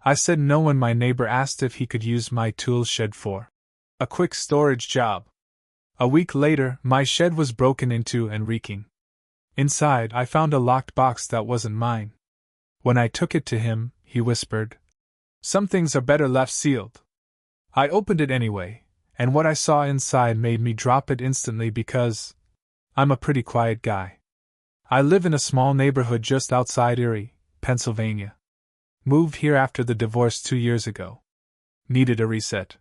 I said no when my neighbor asked if he could use my tool shed for a quick storage job. A week later, my shed was broken into and reeking. Inside, I found a locked box that wasn't mine. When I took it to him, he whispered, "Some things are better left sealed." I opened it anyway, and what I saw inside made me drop it instantly because I'm a pretty quiet guy. I live in a small neighborhood just outside Erie, Pennsylvania. Moved here after the divorce 2 years ago. Needed a reset.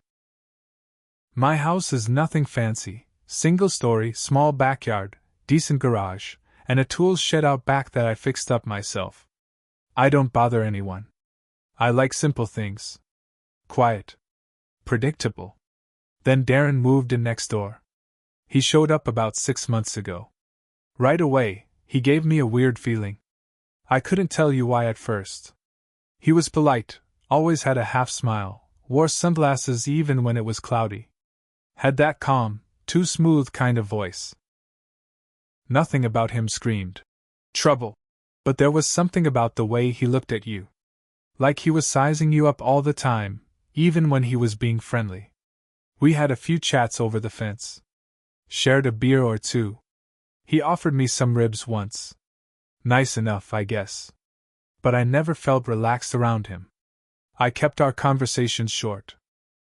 My house is nothing fancy, single story, small backyard, decent garage, and a tools shed out back that I fixed up myself. I don't bother anyone. I like simple things. Quiet. Predictable. Then Darren moved in next door. He showed up about 6 months ago. Right away, he gave me a weird feeling. I couldn't tell you why at first. He was polite, always had a half smile, wore sunglasses even when it was cloudy. Had that calm, too smooth kind of voice. Nothing about him screamed trouble, but there was something about the way he looked at you. Like he was sizing you up all the time, even when he was being friendly. We had a few chats over the fence. Shared a beer or two. He offered me some ribs once. Nice enough, I guess. But I never felt relaxed around him. I kept our conversations short.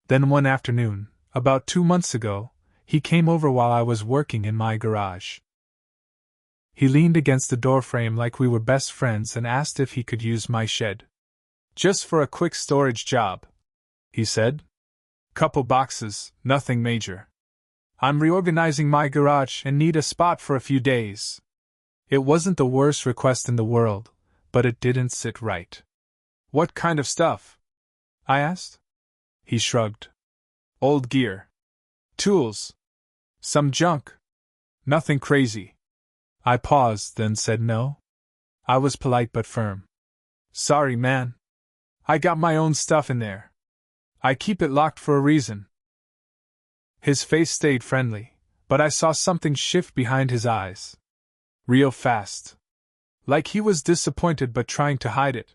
Then one afternoon, about 2 months ago, he came over while I was working in my garage. He leaned against the doorframe like we were best friends and asked if he could use my shed. "Just for a quick storage job," he said. "Couple boxes, nothing major. I'm reorganizing my garage and need a spot for a few days." It wasn't the worst request in the world, but it didn't sit right. "What kind of stuff?" I asked. He shrugged. "Old gear. Tools. Some junk. Nothing crazy." I paused, then said no. I was polite but firm. "Sorry, man. I got my own stuff in there. I keep it locked for a reason." His face stayed friendly, but I saw something shift behind his eyes. Real fast. Like he was disappointed but trying to hide it.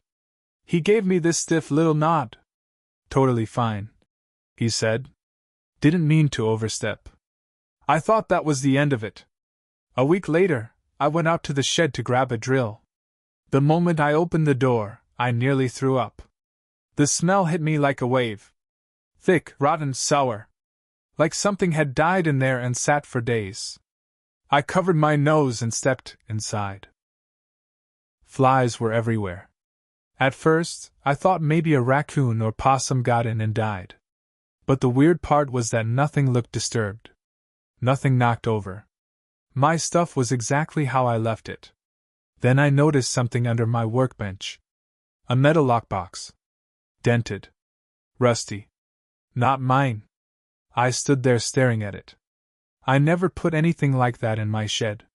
He gave me this stiff little nod. "Totally fine," he said. "Didn't mean to overstep." I thought that was the end of it. A week later, I went out to the shed to grab a drill. The moment I opened the door, I nearly threw up. The smell hit me like a wave. Thick, rotten, sour. Like something had died in there and sat for days. I covered my nose and stepped inside. Flies were everywhere. At first, I thought maybe a raccoon or possum got in and died. But the weird part was that nothing looked disturbed. Nothing knocked over. My stuff was exactly how I left it. Then I noticed something under my workbench. A metal lockbox. Dented. Rusty. Not mine. I stood there staring at it. I never put anything like that in my shed.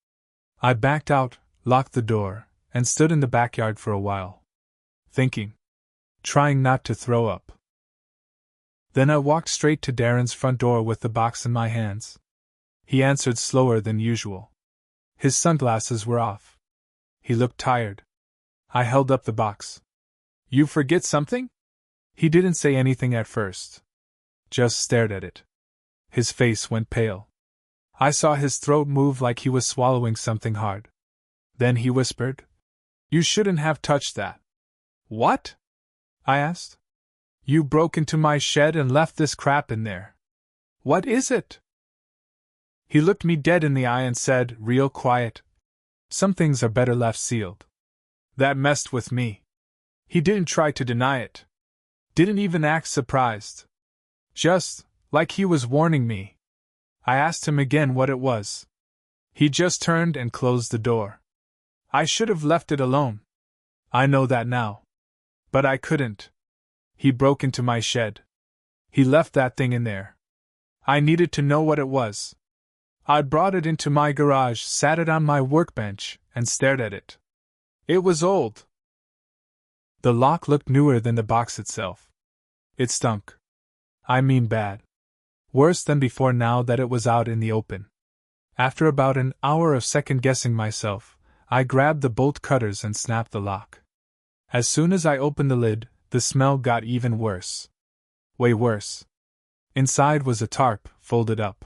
I backed out, locked the door, and stood in the backyard for a while. Thinking. Trying not to throw up. Then I walked straight to Darren's front door with the box in my hands. He answered slower than usual. His sunglasses were off. He looked tired. I held up the box. "You forget something?" He didn't say anything at first. Just stared at it. His face went pale. I saw his throat move like he was swallowing something hard. Then he whispered, "You shouldn't have touched that." "What?" I asked. "You broke into my shed and left this crap in there. What is it?" He looked me dead in the eye and said, real quiet, "Some things are better left sealed." That messed with me. He didn't try to deny it. Didn't even act surprised. Just, like he was warning me. I asked him again what it was. He just turned and closed the door. I should have left it alone. I know that now. But I couldn't. He broke into my shed. He left that thing in there. I needed to know what it was. I brought it into my garage, sat it on my workbench, and stared at it. It was old. The lock looked newer than the box itself. It stunk. I mean bad. Worse than before now that it was out in the open. After about an hour of second-guessing myself, I grabbed the bolt cutters and snapped the lock. As soon as I opened the lid, the smell got even worse. Way worse. Inside was a tarp, folded up.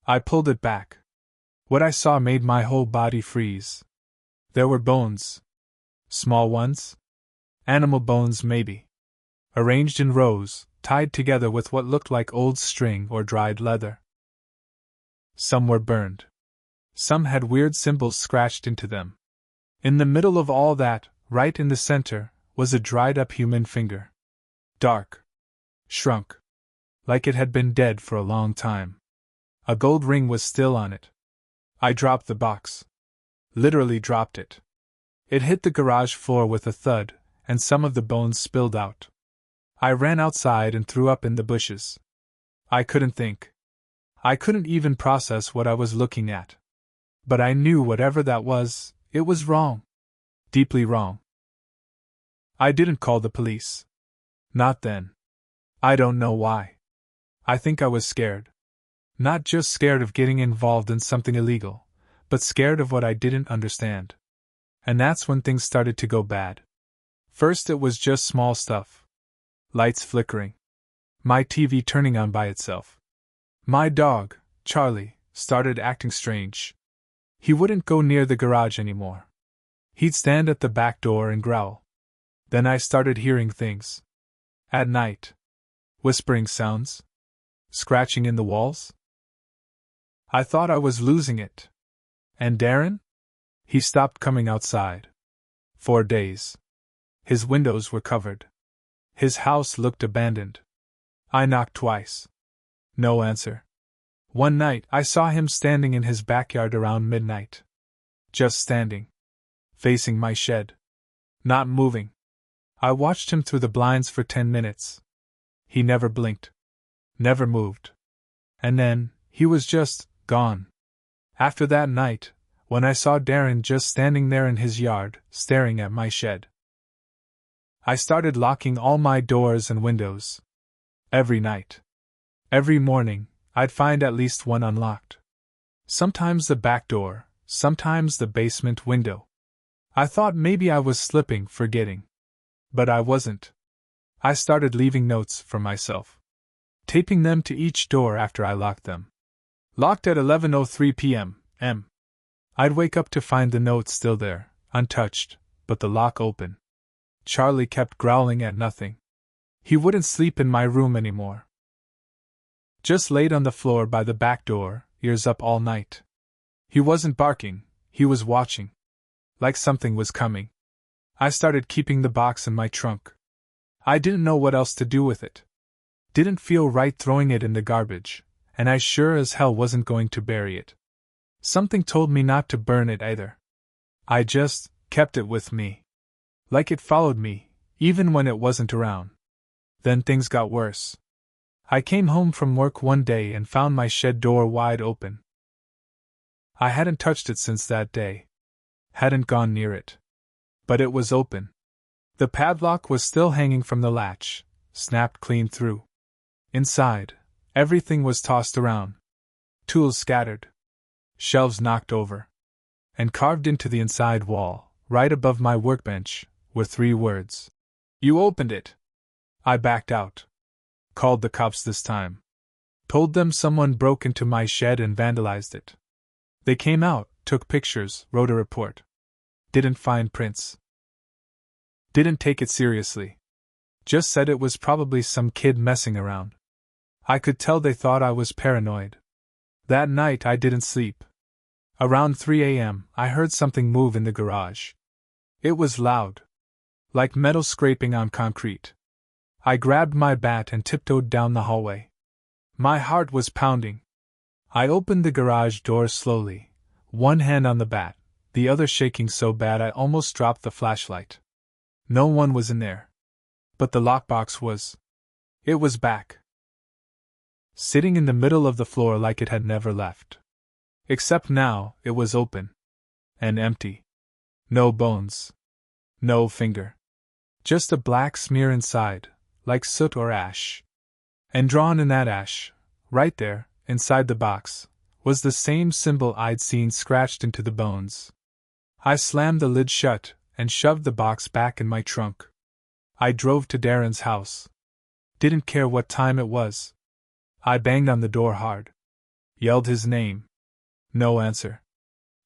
I pulled it back. What I saw made my whole body freeze. There were bones. Small ones? Animal bones, maybe. Arranged in rows, tied together with what looked like old string or dried leather. Some were burned. Some had weird symbols scratched into them. In the middle of all that, right in the center, was a dried-up human finger. Dark. Shrunk. Like it had been dead for a long time. A gold ring was still on it. I dropped the box. Literally dropped it. It hit the garage floor with a thud, and some of the bones spilled out. I ran outside and threw up in the bushes. I couldn't think. I couldn't even process what I was looking at. But I knew whatever that was, it was wrong. Deeply wrong. I didn't call the police. Not then. I don't know why. I think I was scared. Not just scared of getting involved in something illegal, but scared of what I didn't understand. And that's when things started to go bad. First, it was just small stuff. Lights flickering. My TV turning on by itself. My dog, Charlie, started acting strange. He wouldn't go near the garage anymore. He'd stand at the back door and growl. Then I started hearing things. At night. Whispering sounds. Scratching in the walls. I thought I was losing it. And Darren? He stopped coming outside. 4 days. His windows were covered. His house looked abandoned. I knocked twice. No answer. One night I saw him standing in his backyard around midnight. Just standing. Facing my shed. Not moving. I watched him through the blinds for 10 minutes. He never blinked. Never moved. And then, he was just gone. After that night, when I saw Darren just standing there in his yard, staring at my shed, I started locking all my doors and windows. Every night. Every morning, I'd find at least one unlocked. Sometimes the back door, sometimes the basement window. I thought maybe I was slipping, forgetting. But I wasn't. I started leaving notes for myself. Taping them to each door after I locked them. Locked at 11:03 p.m. I'd wake up to find the note still there, untouched, but the lock open. Charlie kept growling at nothing. He wouldn't sleep in my room anymore. Just laid on the floor by the back door, ears up all night. He wasn't barking, he was watching. Like something was coming. I started keeping the box in my trunk. I didn't know what else to do with it. Didn't feel right throwing it in the garbage, and I sure as hell wasn't going to bury it. Something told me not to burn it either. I just kept it with me. Like it followed me, even when it wasn't around. Then things got worse. I came home from work one day and found my shed door wide open. I hadn't touched it since that day. Hadn't gone near it. But it was open. The padlock was still hanging from the latch, snapped clean through. Inside, everything was tossed around. Tools scattered. Shelves knocked over. And carved into the inside wall, right above my workbench, were 3 words. "You opened it." I backed out. Called the cops this time. Told them someone broke into my shed and vandalized it. They came out, took pictures, wrote a report. Didn't find prints. Didn't take it seriously. Just said it was probably some kid messing around. I could tell they thought I was paranoid. That night I didn't sleep. Around 3 a.m., I heard something move in the garage. It was loud. Like metal scraping on concrete. I grabbed my bat and tiptoed down the hallway. My heart was pounding. I opened the garage door slowly, one hand on the bat, the other shaking so bad I almost dropped the flashlight. No one was in there. But the lockbox was. It was back. Sitting in the middle of the floor like it had never left. Except now, it was open. And empty. No bones. No finger. Just a black smear inside, like soot or ash. And drawn in that ash, right there, inside the box, was the same symbol I'd seen scratched into the bones. I slammed the lid shut and shoved the box back in my trunk. I drove to Darren's house. Didn't care what time it was. I banged on the door hard. Yelled his name. No answer.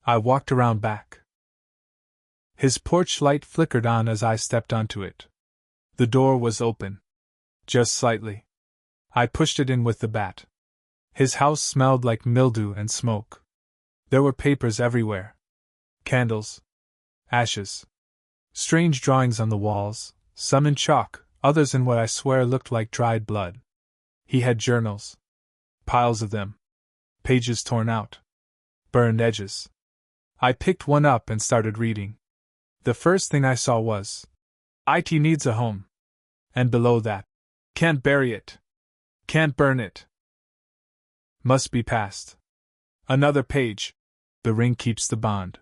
I walked around back. His porch light flickered on as I stepped onto it. The door was open. Just slightly. I pushed it in with the bat. His house smelled like mildew and smoke. There were papers everywhere. Candles. Ashes. Strange drawings on the walls, some in chalk, others in what I swear looked like dried blood. He had journals. Piles of them. Pages torn out. Burned edges. I picked one up and started reading. The first thing I saw was, "IT needs a home." And below that, "Can't bury it. Can't burn it. Must be passed." Another page. "The ring keeps the bond.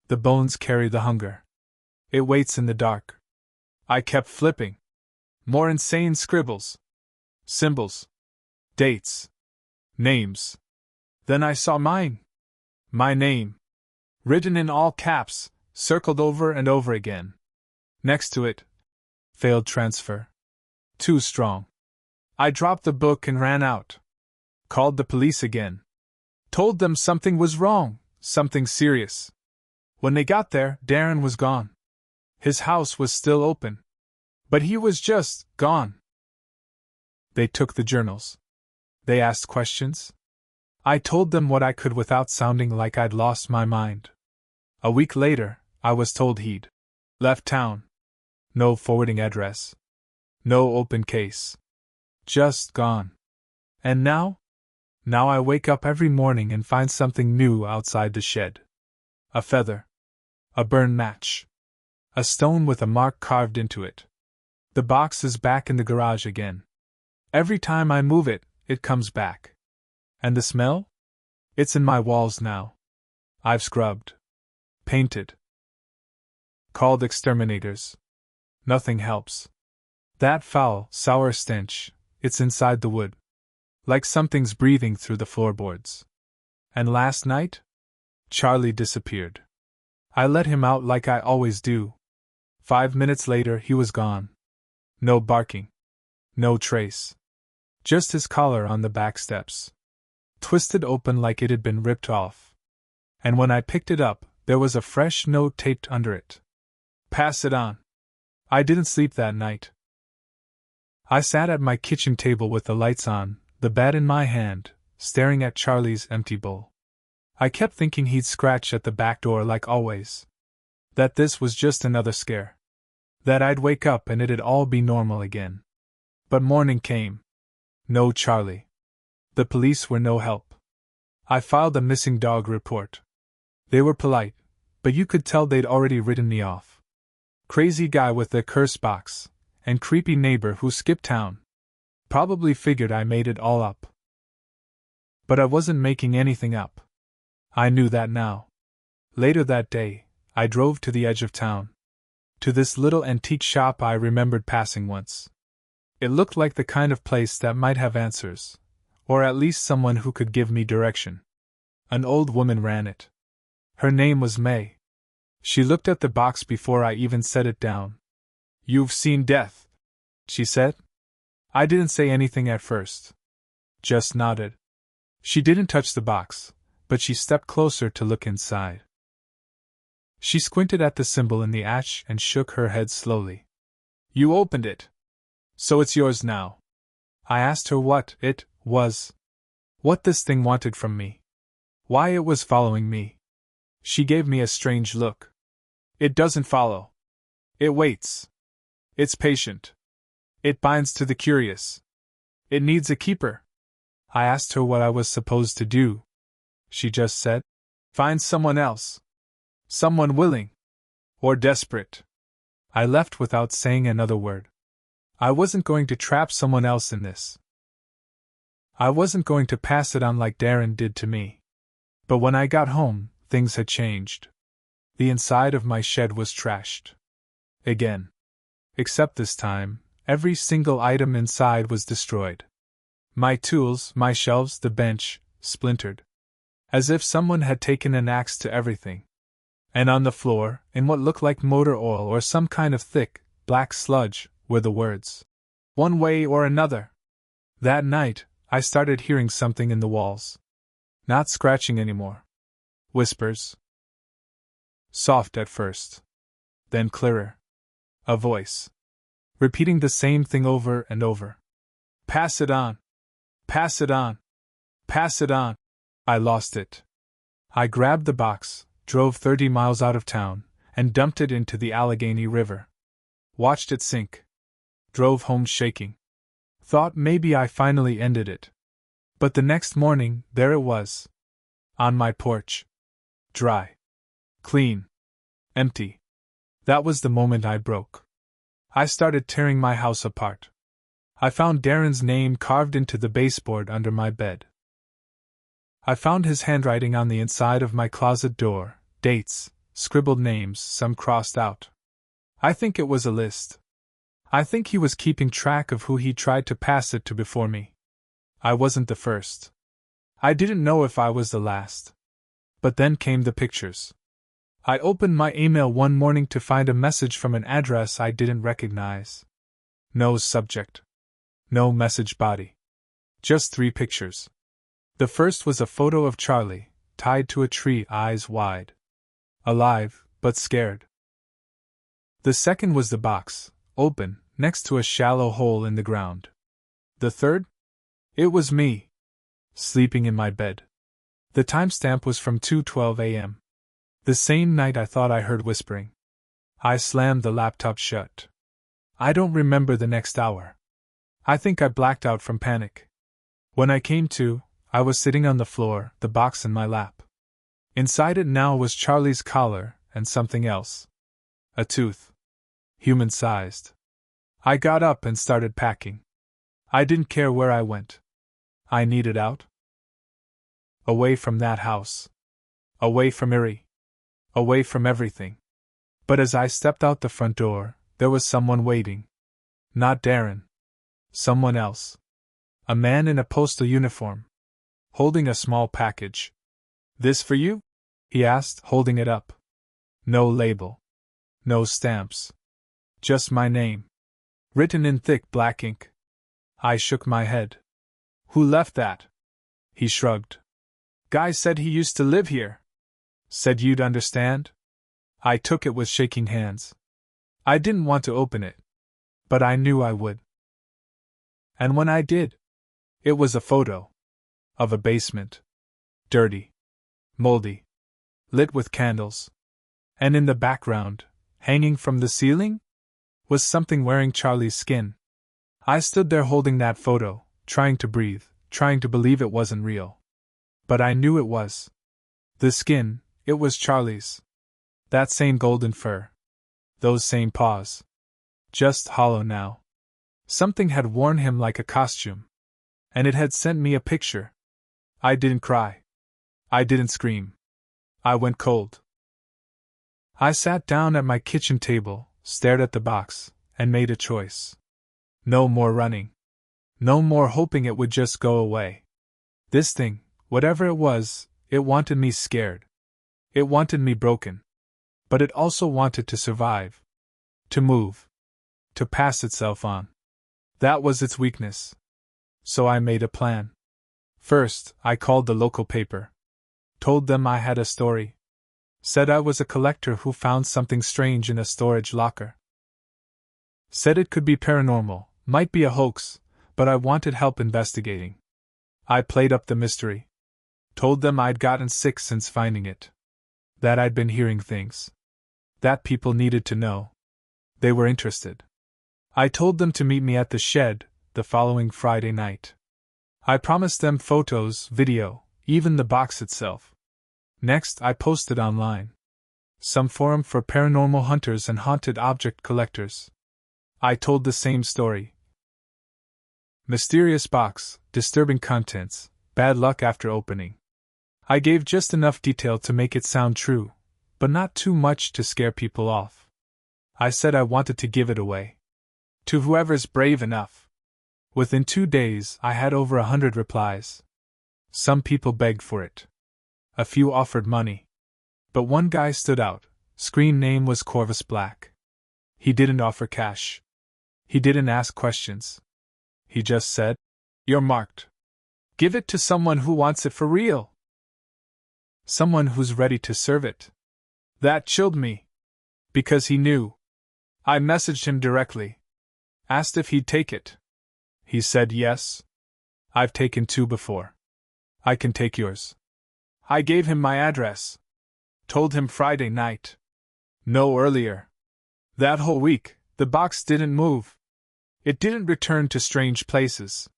The bones carry the hunger. It waits in the dark." I kept flipping. More insane scribbles. Symbols. Dates. Names. Then I saw mine. My name. Written in all caps, circled over and over again. Next to it, "Failed transfer. Too strong." I dropped the book and ran out. Called the police again. Told them something was wrong, something serious. When they got there, Darren was gone. His house was still open. But he was just gone. They took the journals. They asked questions. I told them what I could without sounding like I'd lost my mind. A week later, I was told he'd left town. No forwarding address. No open case. Just gone. And now? Now I wake up every morning and find something new outside the shed. A feather. A burned match. A stone with a mark carved into it. The box is back in the garage again. Every time I move it, it comes back. And the smell? It's in my walls now. I've scrubbed. Painted. Called exterminators. Nothing helps. That foul, sour stench, it's inside the wood. Like something's breathing through the floorboards. And last night? Charlie disappeared. I let him out like I always do. 5 minutes later, he was gone. No barking. No trace. Just his collar on the back steps. Twisted open like it had been ripped off. And when I picked it up, there was a fresh note taped under it. "Pass it on." I didn't sleep that night. I sat at my kitchen table with the lights on, the bat in my hand, staring at Charlie's empty bowl. I kept thinking he'd scratch at the back door like always. That this was just another scare. That I'd wake up and it'd all be normal again. But morning came. No Charlie. The police were no help. I filed a missing dog report. They were polite, but you could tell they'd already written me off. Crazy guy with the curse box, and creepy neighbor who skipped town. Probably figured I made it all up. But I wasn't making anything up. I knew that now. Later that day, I drove to the edge of town. To this little antique shop I remembered passing once. It looked like the kind of place that might have answers, or at least someone who could give me direction. An old woman ran it. Her name was May. She looked at the box before I even set it down. "You've seen death," she said. I didn't say anything at first. Just nodded. She didn't touch the box, but she stepped closer to look inside. She squinted at the symbol in the ash and shook her head slowly. "You opened it. So it's yours now." I asked her what it was. What this thing wanted from me. Why it was following me. She gave me a strange look. "It doesn't follow. It waits. It's patient. It binds to the curious. It needs a keeper." I asked her what I was supposed to do. She just said, "Find someone else. Someone willing. Or desperate." I left without saying another word. I wasn't going to trap someone else in this. I wasn't going to pass it on like Darren did to me. But when I got home, things had changed. The inside of my shed was trashed. Again. Except this time, every single item inside was destroyed. My tools, my shelves, the bench, splintered. As if someone had taken an axe to everything. And on the floor, in what looked like motor oil or some kind of thick, black sludge, were the words. One way or another. That night, I started hearing something in the walls. Not scratching anymore. Whispers. Soft at first. Then clearer. A voice. Repeating the same thing over and over. Pass it on. Pass it on. Pass it on. I lost it. I grabbed the box, drove 30 miles out of town, and dumped it into the Allegheny River. Watched it sink. Drove home shaking. Thought maybe I finally ended it. But the next morning, there it was. On my porch. Dry. Clean. Empty. That was the moment I broke. I started tearing my house apart. I found Darren's name carved into the baseboard under my bed. I found his handwriting on the inside of my closet door, dates, scribbled names, some crossed out. I think it was a list. I think he was keeping track of who he tried to pass it to before me. I wasn't the first. I didn't know if I was the last. But then came the pictures. I opened my email one morning to find a message from an address I didn't recognize. No subject. No message body. Just 3 pictures. The first was a photo of Charlie, tied to a tree, eyes wide. Alive, but scared. The second was the box, open, next to a shallow hole in the ground. The third? It was me. Sleeping in my bed. The timestamp was from 2:12 a.m. The same night I thought I heard whispering. I slammed the laptop shut. I don't remember the next hour. I think I blacked out from panic. When I came to, I was sitting on the floor, the box in my lap. Inside it now was Charlie's collar and something else. A tooth. Human-sized. I got up and started packing. I didn't care where I went. I needed out. Away from that house. Away from Erie. Away from everything. But as I stepped out the front door, there was someone waiting. Not Darren. Someone else. A man in a postal uniform. Holding a small package. This for you? He asked, holding it up. No label. No stamps. Just my name. Written in thick black ink. I shook my head. Who left that? He shrugged. Guy said he used to live here. Said you'd understand? I took it with shaking hands. I didn't want to open it. But I knew I would. And when I did, it was a photo. Of a basement. Dirty. Moldy. Lit with candles. And in the background, hanging from the ceiling, was something wearing Charlie's skin. I stood there holding that photo, trying to breathe, trying to believe it wasn't real. But I knew it was. The skin, it was Charlie's. That same golden fur. Those same paws. Just hollow now. Something had worn him like a costume. And it had sent me a picture. I didn't cry. I didn't scream. I went cold. I sat down at my kitchen table, stared at the box, and made a choice. No more running. No more hoping it would just go away. This thing, whatever it was, it wanted me scared. It wanted me broken. But it also wanted to survive. To move. To pass itself on. That was its weakness. So I made a plan. First, I called the local paper. Told them I had a story. Said I was a collector who found something strange in a storage locker. Said it could be paranormal, might be a hoax, but I wanted help investigating. I played up the mystery. Told them I'd gotten sick since finding it. That I'd been hearing things. That people needed to know. They were interested. I told them to meet me at the shed the following Friday night. I promised them photos, video, even the box itself. Next, I posted online. Some forum for paranormal hunters and haunted object collectors. I told the same story. Mysterious box, disturbing contents, bad luck after opening. I gave just enough detail to make it sound true, but not too much to scare people off. I said I wanted to give it away. To whoever's brave enough. Within 2 days, I had over 100 replies. Some people begged for it. A few offered money. But one guy stood out. Screen name was Corvus Black. He didn't offer cash. He didn't ask questions. He just said, "You're marked. Give it to someone who wants it for real. Someone who's ready to serve it." That chilled me. Because he knew. I messaged him directly. Asked if he'd take it. He said yes. I've taken 2 before. I can take yours. I gave him my address. Told him Friday night. No earlier. That whole week, the box didn't move. It didn't return to strange places.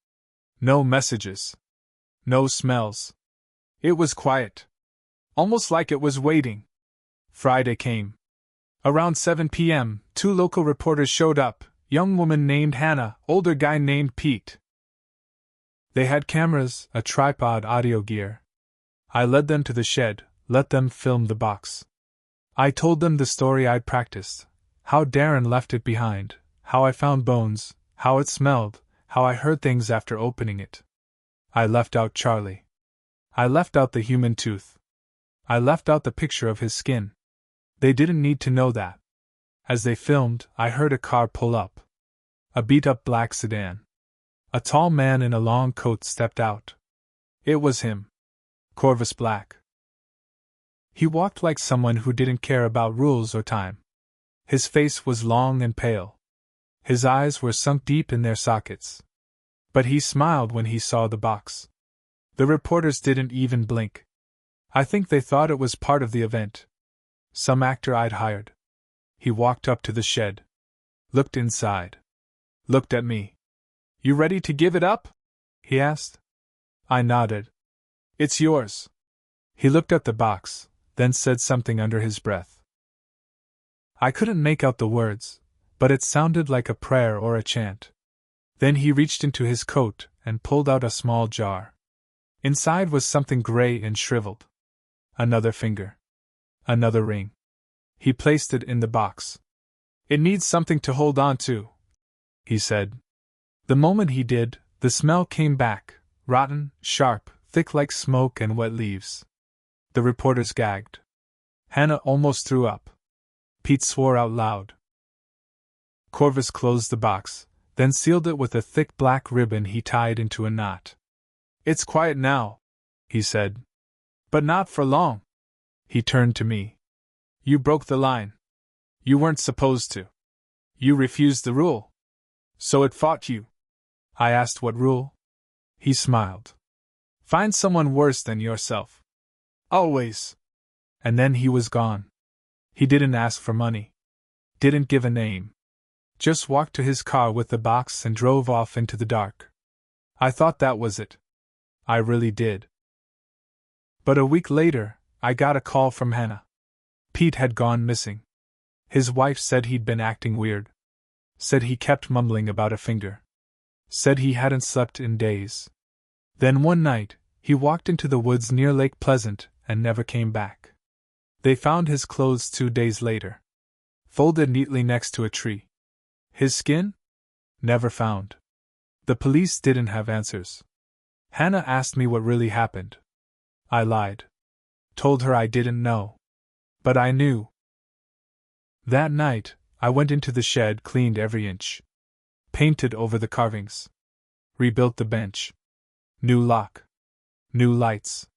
No messages. No smells. It was quiet. Almost like it was waiting. Friday came. Around 7 p.m., 2 local reporters showed up, young woman named Hannah, older guy named Pete. They had cameras, a tripod, audio gear. I led them to the shed, let them film the box. I told them the story I'd practiced, how Darren left it behind, how I found bones, how it smelled, how I heard things after opening it. I left out Charlie. I left out the human tooth. I left out the picture of his skin. They didn't need to know that. As they filmed, I heard a car pull up. A beat-up black sedan. A tall man in a long coat stepped out. It was him. Corvus Black. He walked like someone who didn't care about rules or time. His face was long and pale. His eyes were sunk deep in their sockets. But he smiled when he saw the box. The reporters didn't even blink. I think they thought it was part of the event. Some actor I'd hired. He walked up to the shed. Looked inside. Looked at me. "You ready to give it up?" he asked. I nodded. "It's yours." He looked at the box, then said something under his breath. I couldn't make out the words, but it sounded like a prayer or a chant. Then he reached into his coat and pulled out a small jar. Inside was something gray and shriveled. Another finger. Another ring. He placed it in the box. "It needs something to hold on to," he said. The moment he did, the smell came back, rotten, sharp, thick like smoke and wet leaves. The reporters gagged. Hannah almost threw up. Pete swore out loud. Corvus closed the box, then sealed it with a thick black ribbon he tied into a knot. "It's quiet now," he said. "But not for long." He turned to me. "You broke the line. You weren't supposed to. You refused the rule. So it fought you." I asked what rule. He smiled. "Find someone worse than yourself. Always." And then he was gone. He didn't ask for money. Didn't give a name. Just walked to his car with the box and drove off into the dark. I thought that was it. I really did. But a week later, I got a call from Hannah. Pete had gone missing. His wife said he'd been acting weird. Said he kept mumbling about a finger. Said he hadn't slept in days. Then one night, he walked into the woods near Lake Pleasant and never came back. They found his clothes 2 days later. Folded neatly next to a tree. His skin? Never found. The police didn't have answers. Hannah asked me what really happened. I lied. Told her I didn't know. But I knew. That night, I went into the shed, cleaned every inch. Painted over the carvings. Rebuilt the bench. New lock. New lights.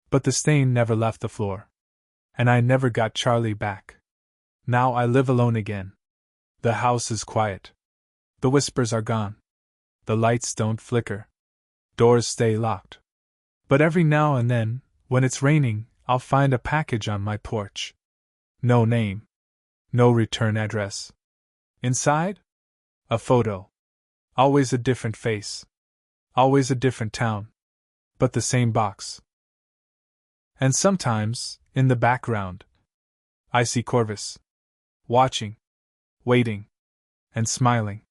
But the stain never left the floor. And I never got Charlie back. Now I live alone again. The house is quiet. The whispers are gone. The lights don't flicker. Doors stay locked. But every now and then, when it's raining, I'll find a package on my porch. No name. No return address. Inside? A photo. Always a different face. Always a different town. But the same box. And sometimes, in the background, I see Corvus. Watching. Waiting. And smiling.